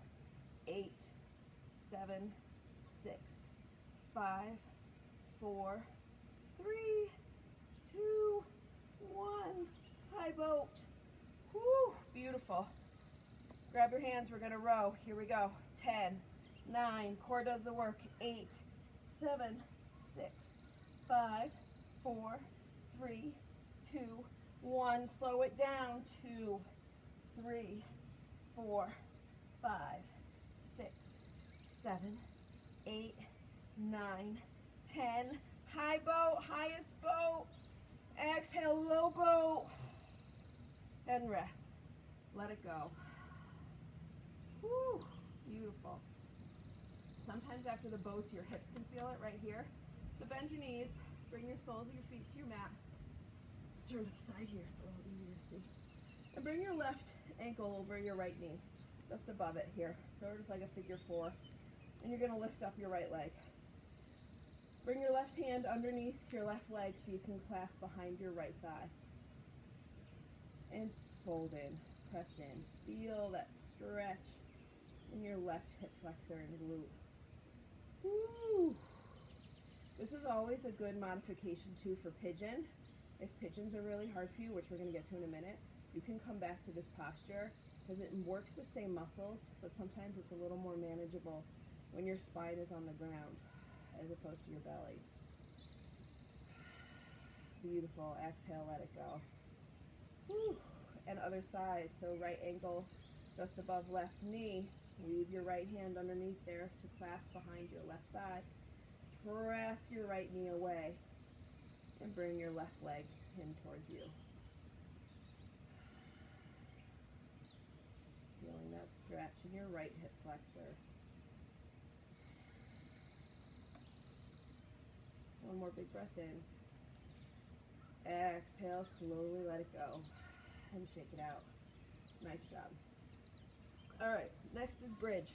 8, 7, 6, 5, 4, 3, 2, 1. High boat. Woo, beautiful. Grab your hands, we're gonna row. Here we go. 10, 9, core does the work. 8, 7, 6, 5, 4, 3, 2, 1. Slow it down. 2, 3, 4, 5, 6, 7, 8, 9, 10. High boat, highest boat. Exhale, low boat. And rest. Let it go. Woo, beautiful. Sometimes after the boats, your hips can feel it right here. So bend your knees, bring your soles of your feet to your mat. Turn to the side here, it's a little easier to see. And bring your left ankle over your right knee, just above it here, sort of like a figure 4. And you're gonna lift up your right leg. Bring your left hand underneath your left leg so you can clasp behind your right thigh. And fold in, press in. Feel that stretch in your left hip flexor and glute. Woo! This is always a good modification too for pigeon. If pigeons are really hard for you, which we're going to get to in a minute, you can come back to this posture because it works the same muscles, but sometimes it's a little more manageable when your spine is on the ground as opposed to your belly. Beautiful. Exhale, let it go. Woo. And other side. So right ankle just above left knee. Leave your right hand underneath there to clasp behind your left thigh. Press your right knee away and bring your left leg in towards you. Feeling that stretch in your right hip flexor. One more big breath in. Exhale, slowly let it go. And shake it out. Nice job. All right, next is bridge.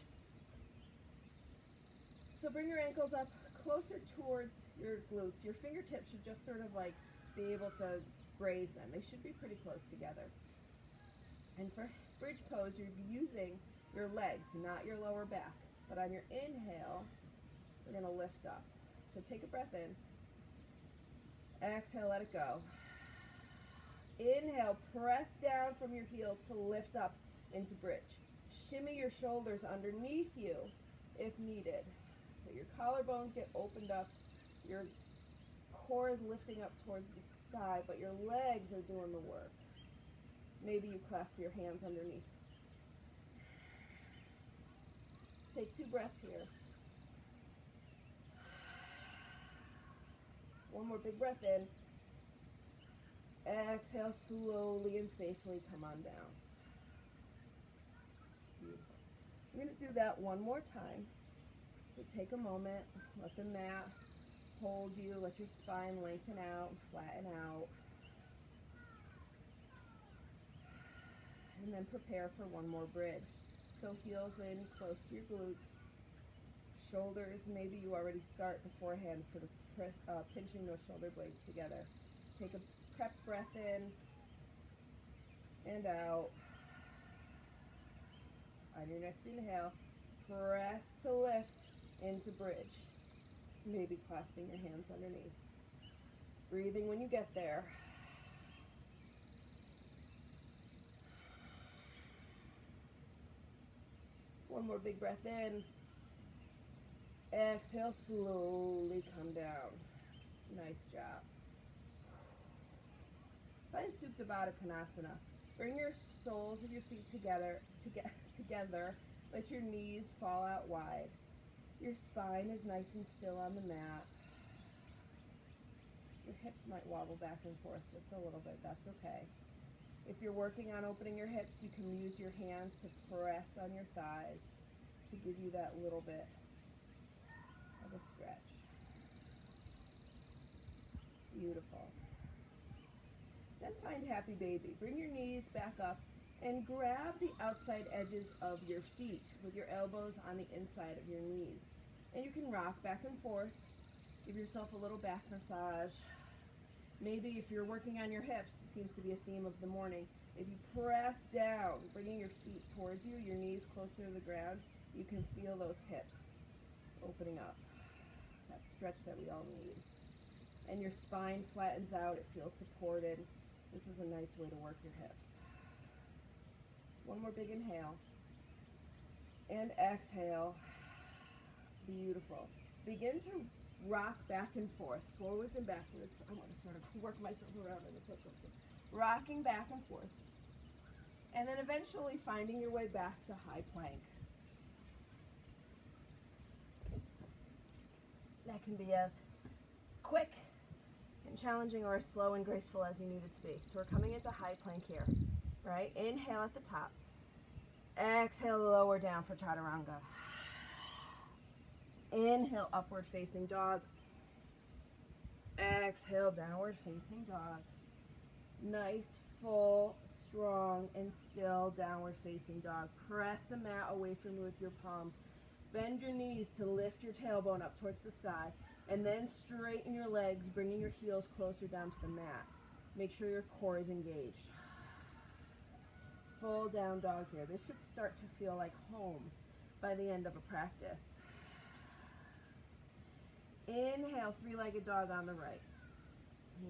So bring your ankles up closer towards your glutes. Your fingertips should just sort of like be able to graze them. They should be pretty close together. And for bridge pose, you're using your legs, not your lower back. But on your inhale, we're going to lift up. So take a breath in. Exhale, let it go. Inhale, press down from your heels to lift up into bridge. Shimmy your shoulders underneath you if needed. So your collarbones get opened up, your core is lifting up towards the sky, but your legs are doing the work. Maybe you clasp your hands underneath. Take 2 breaths here. One more big breath in. Exhale, slowly and safely come on down. Beautiful. We're going to do that one more time. So take a moment, let the mat hold you, let your spine lengthen out and flatten out. And then prepare for one more bridge. So heels in close to your glutes. Shoulders, maybe you already start beforehand, sort of pinching those shoulder blades together. Take a prep breath in and out. On your next inhale, press to lift into bridge. Maybe clasping your hands underneath. Breathing when you get there. One more big breath in. Exhale, slowly come down. Nice job. Find Supta Baddha Konasana. Bring your soles of your feet together. Let your knees fall out wide. Your spine is nice and still on the mat. Your hips might wobble back and forth just a little bit. That's okay. If you're working on opening your hips, you can use your hands to press on your thighs to give you that little bit of a stretch. Beautiful. Then find Happy Baby. Bring your knees back up and grab the outside edges of your feet with your elbows on the inside of your knees. And you can rock back and forth. Give yourself a little back massage. Maybe if you're working on your hips, it seems to be a theme of the morning. If you press down, bringing your feet towards you, your knees closer to the ground, you can feel those hips opening up. That stretch that we all need. And your spine flattens out. It feels supported. This is a nice way to work your hips. One more big inhale. And exhale. Beautiful. Begin to rock back and forth, forwards and backwards. I want to sort of work myself around in a circle. Rocking back and forth. And then eventually finding your way back to high plank. That can be as quick and challenging or as slow and graceful as you need it to be. So we're coming into high plank here, right? Inhale at the top. Exhale, lower down for chaturanga. Inhale, upward facing dog. Exhale, downward facing dog. Nice, full, strong, and still downward facing dog. Press the mat away from you with your palms. Bend your knees to lift your tailbone up towards the sky. And then straighten your legs, bringing your heels closer down to the mat. Make sure your core is engaged. Full down dog here. This should start to feel like home by the end of a practice. Inhale, three-legged dog on the right.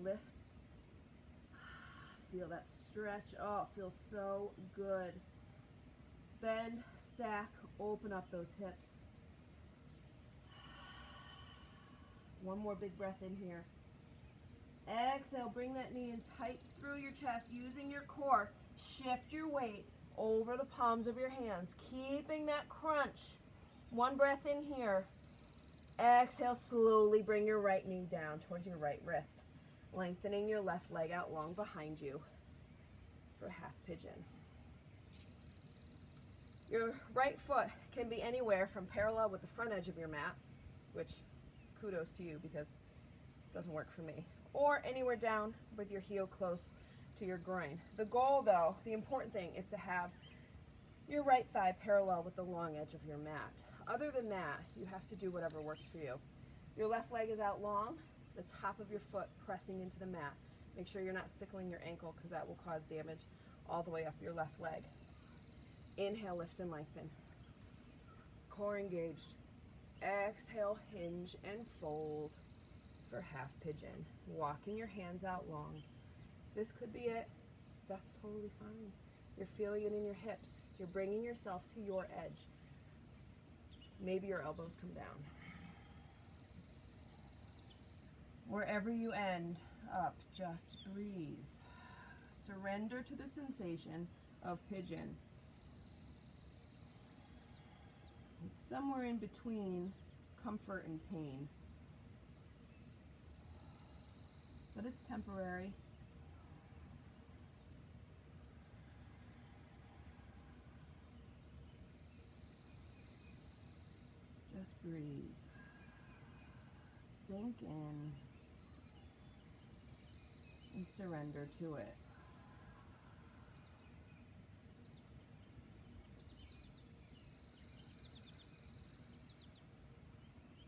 Lift. Feel that stretch. Oh, it feels so good. Bend, stack, open up those hips. One more big breath in here. Exhale, bring that knee in tight through your chest, using your core. Shift your weight over the palms of your hands, keeping that crunch. One breath in here. Exhale, slowly bring your right knee down towards your right wrist, lengthening your left leg out long behind you for half pigeon. Your right foot can be anywhere from parallel with the front edge of your mat, which kudos to you because it doesn't work for me, or anywhere down with your heel close to your groin. The goal, though, the important thing is to have your right thigh parallel with the long edge of your mat. Other than that, you have to do whatever works for you. Your left leg is out long, the top of your foot pressing into the mat. Make sure you're not sickling your ankle because that will cause damage all the way up your left leg. Inhale, lift and lengthen. Core engaged. Exhale, hinge and fold for half pigeon. Walking your hands out long. This could be it. That's totally fine. You're feeling it in your hips. You're bringing yourself to your edge. Maybe your elbows come down. Wherever you end up, just breathe. Surrender to the sensation of pigeon. It's somewhere in between comfort and pain. But it's temporary. Just breathe. Sink in and surrender to it.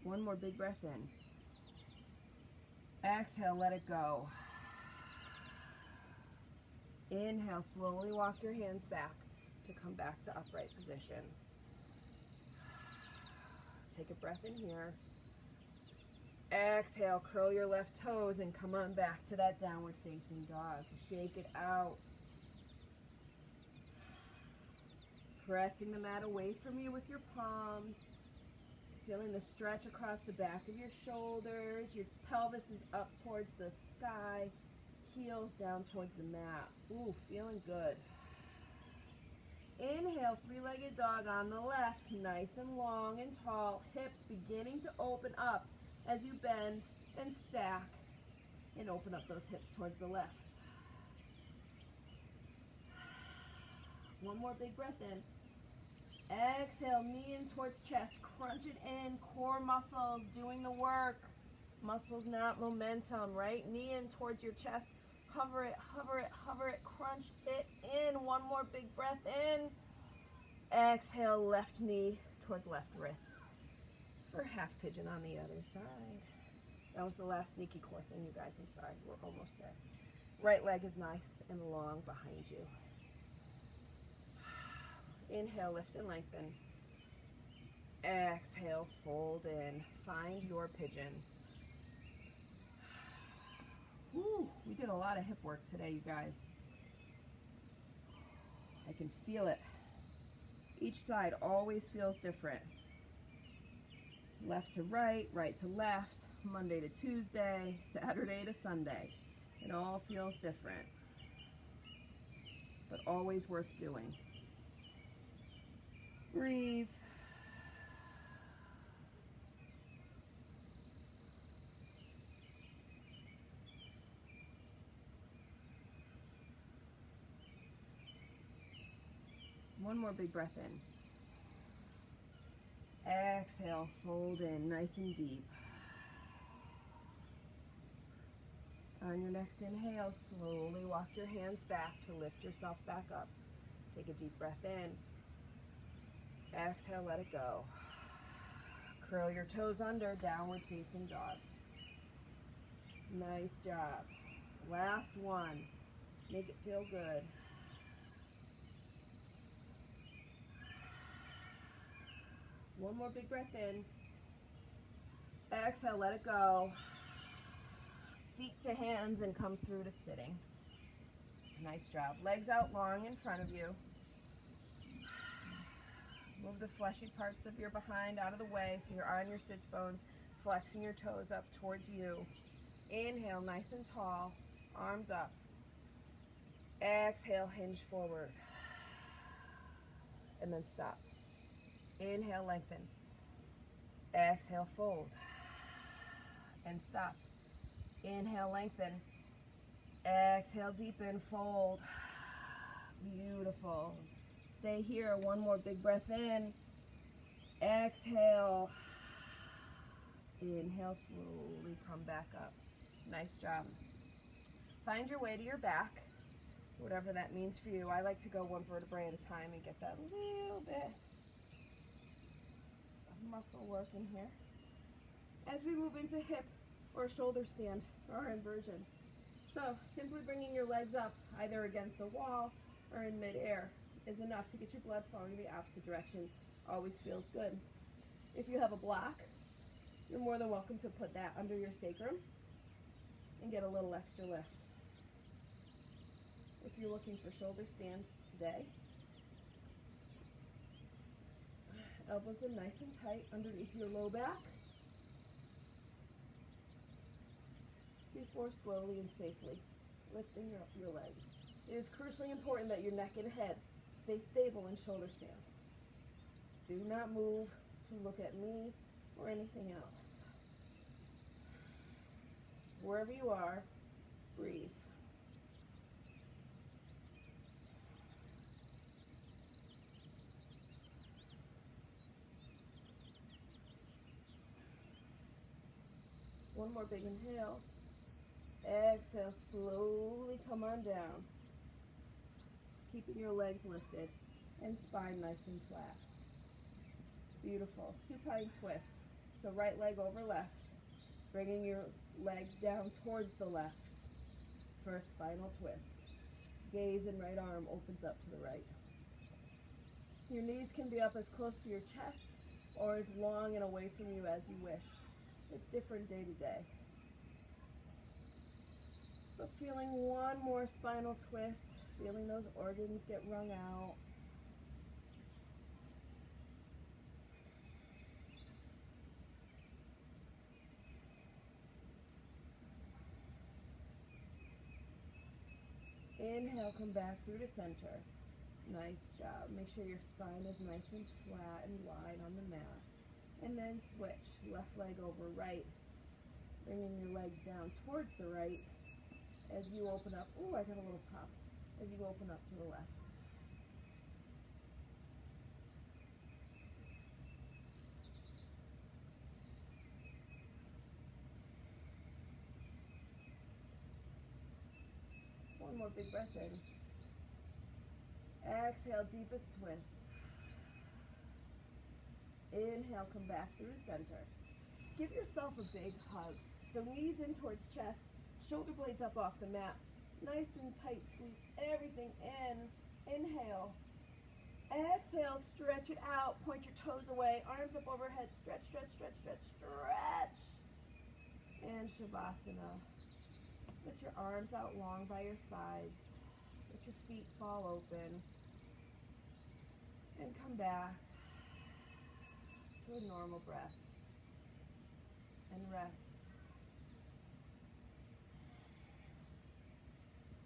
One more big breath in. Exhale, let it go. Inhale, slowly walk your hands back to come back to upright position. Take a breath in here. Exhale, curl your left toes and come on back to that downward facing dog. Shake it out. Pressing the mat away from you with your palms. Feeling the stretch across the back of your shoulders. Your pelvis is up towards the sky. heels down towards the mat. Ooh, feeling good. Inhale, three-legged dog on the left, nice and long and tall, hips beginning to open up as you bend and stack and open up those hips towards the left. One more big breath in. Exhale, knee in towards chest, crunch it in, core muscles doing the work. Muscles, not momentum, right? Knee in towards your chest, hover it, hover it, hover it, crunch it in. One more big breath in. Exhale, left knee towards left wrist for half pigeon on the other side. That was the last sneaky core thing, you guys. I'm sorry, we're almost there. Right leg is nice and long behind you. Inhale, lift and lengthen. Exhale, fold in. Find your pigeon. Woo, we did a lot of hip work today, you guys. I can feel it. Each side always feels different. Left to right, right to left, Monday to Tuesday, Saturday to Sunday. It all feels different, but always worth doing. Breathe. One more big breath in. Exhale, fold in, nice and deep. On your next inhale, slowly walk your hands back to lift yourself back up. Take a deep breath in. Exhale, let it go. Curl your toes under, downward facing dog. Nice job. Last one. Make it feel good. One more big breath in. Exhale, let it go. Feet to hands and come through to sitting. Nice job. Legs out long in front of you. Move the fleshy parts of your behind out of the way so you're on your sits bones, flexing your toes up towards you. Inhale, nice and tall, arms up. Exhale, hinge forward. And then stop. Inhale, lengthen. Exhale, fold. And stop. Inhale, lengthen. Exhale, deepen, fold. Beautiful. Stay here. One more big breath in. Exhale. Inhale, slowly come back up. Nice job. Find your way to your back, whatever that means for you. I like to go one vertebrae at a time and get that little bit of muscle work in here. As we move into hip or shoulder stand or inversion. So simply bringing your legs up either against the wall or in midair is enough to get your blood flowing the opposite direction. Always feels good. If you have a block, you're more than welcome to put that under your sacrum and get a little extra lift. If you're looking for shoulder stand today, elbows are nice and tight underneath your low back before slowly and safely lifting your legs. It is crucially important that your neck and head stay stable in shoulder stand. Do not move to look at me or anything else. Wherever you are, breathe. One more big inhale. Exhale, slowly come on down. Keeping your legs lifted and spine nice and flat. Beautiful. Supine twist. So right leg over left. Bringing your legs down towards the left for a spinal twist. Gaze and right arm opens up to the right. Your knees can be up as close to your chest or as long and away from you as you wish. It's different day to day. But feeling one more spinal twist, feeling those organs get wrung out. Inhale, come back through to center. Nice job. Make sure your spine is nice and flat and wide on the mat. And then switch. Left leg over right. Bringing your legs down towards the right as you open up. Ooh, I got a little pop. As you open up to the left. One more big breath in. Exhale, deepest twist. Inhale, come back through the center. Give yourself a big hug. So knees in towards chest, shoulder blades up off the mat. Nice and tight, squeeze everything in. Inhale. Exhale, stretch it out. Point your toes away, arms up overhead. Stretch, stretch, stretch, stretch, stretch. And Shavasana. Let your arms out long by your sides. Let your feet fall open. And come back to a normal breath. And rest.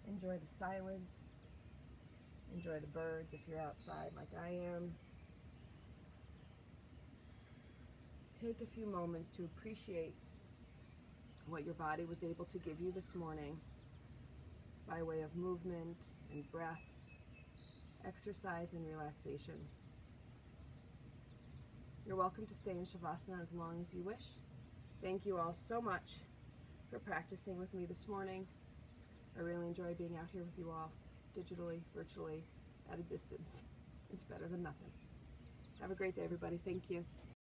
Enjoy the silence. Enjoy the birds if you're outside like I am. Take a few moments to appreciate what your body was able to give you this morning by way of movement and breath, exercise and relaxation. You're welcome to stay in Shavasana as long as you wish. Thank you all so much for practicing with me this morning. I really enjoy being out here with you all, digitally, virtually, at a distance. It's better than nothing. Have a great day, everybody. Thank you.